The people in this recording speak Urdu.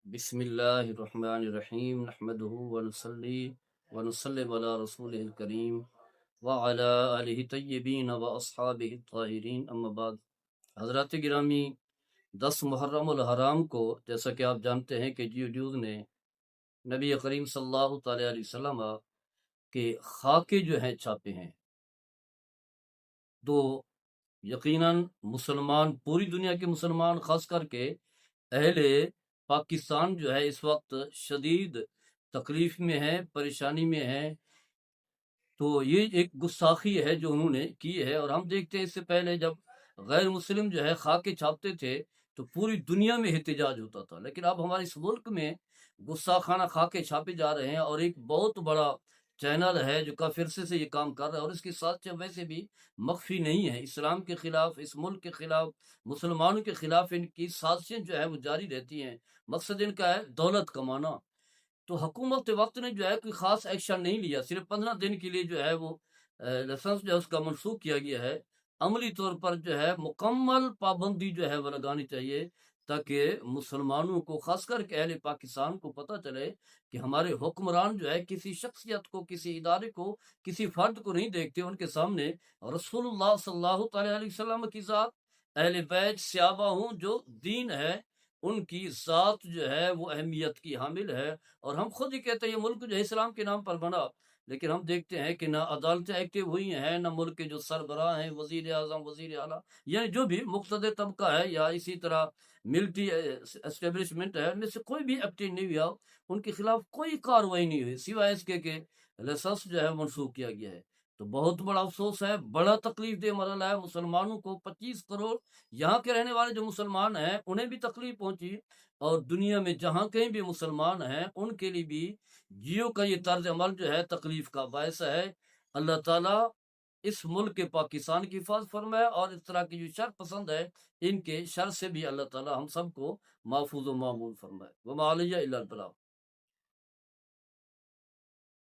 بسم اللہ الرحمن الرحیم نحمدہ ونصلی ونسلم علی رسول الکریم وعلی آلہ طیبین و اصحابہ الطاہرین اما بعد۔ حضرات گرامی، 10 محرم الحرام کو جیسا کہ آپ جانتے ہیں کہ جیو نیوز نے نبی کریم صلی اللہ تعالیٰ علیہ وسلم کے خاکے جو ہیں چھاپے ہیں، تو یقیناً مسلمان، پوری دنیا کے مسلمان، خاص کر کے اہل پاکستان جو ہے اس وقت شدید تکلیف میں ہے، پریشانی میں ہے۔ تو یہ ایک گستاخی ہے جو انہوں نے کی ہے، اور ہم دیکھتے ہیں اس سے پہلے جب غیر مسلم جو ہے خاکے چھاپتے تھے تو پوری دنیا میں احتجاج ہوتا تھا، لیکن اب ہمارے اس ملک میں گستاخانہ خاکے چھاپے جا رہے ہیں، اور ایک بہت بڑا چینل ہے جو کافی عرصے سے یہ کام کر رہا ہے، اور اس کی سازشیں ویسے بھی مخفی نہیں ہے۔ اسلام کے خلاف، اس ملک کے خلاف، مسلمانوں کے خلاف ان کی سازشیں جو ہے وہ جاری رہتی ہیں۔ مقصد ان کا ہے دولت کمانا۔ تو حکومت وقت نے جو ہے کوئی خاص ایکشن نہیں لیا، صرف 15 دن کے لیے جو ہے وہ لائسنس جو ہے اس کا منسوخ کیا گیا ہے۔ عملی طور پر جو ہے مکمل پابندی جو ہے وہ لگانی چاہیے، تاکہ مسلمانوں کو، خاص کر کے اہل پاکستان کو پتہ چلے کہ ہمارے حکمران جو ہے کسی شخصیت کو، کسی ادارے کو، کسی فرد کو نہیں دیکھتے، ان کے سامنے رسول اللہ صلی اللہ تعالیٰ علیہ وسلم کی ذات، اہل بیت، صحابہ ہوں، جو دین ہے ان کی ذات جو ہے وہ اہمیت کی حامل ہے۔ اور ہم خود ہی کہتے ہیں یہ ملک جو ہے اسلام کے نام پر بنا، لیکن ہم دیکھتے ہیں کہ نہ عدالتیں ایکٹیو ہوئی ہیں، نہ ملک کے جو سربراہ ہیں، وزیر اعظم، وزیر اعلیٰ، یعنی جو بھی مقتدر طبقہ ہے، یا اسی طرح ملٹری اسٹیبلشمنٹ ہے، ان میں سے کوئی بھی ایکٹیو نہیں ہوا، ان کے خلاف کوئی کارروائی نہیں ہوئی، سوائے اس کے کہ لائسنس جو ہے منسوخ کیا گیا ہے۔ تو بہت بڑا افسوس ہے، بڑا تکلیف دہ مرحلہ ہے مسلمانوں کو۔ 25 کروڑ یہاں کے رہنے والے جو مسلمان ہیں انہیں بھی تکلیف پہنچی، اور دنیا میں جہاں کہیں بھی مسلمان ہیں ان کے لیے بھی جیو کا یہ طرز عمل جو ہے تکلیف کا باعث ہے۔ اللہ تعالیٰ اس ملک کے پاکستان کی حفاظت فرمائے، اور اس طرح کی جو شر پسند ہے ان کے شر سے بھی اللہ تعالیٰ ہم سب کو محفوظ و معمول فرمائے۔ وما علیہ الا البلاغ۔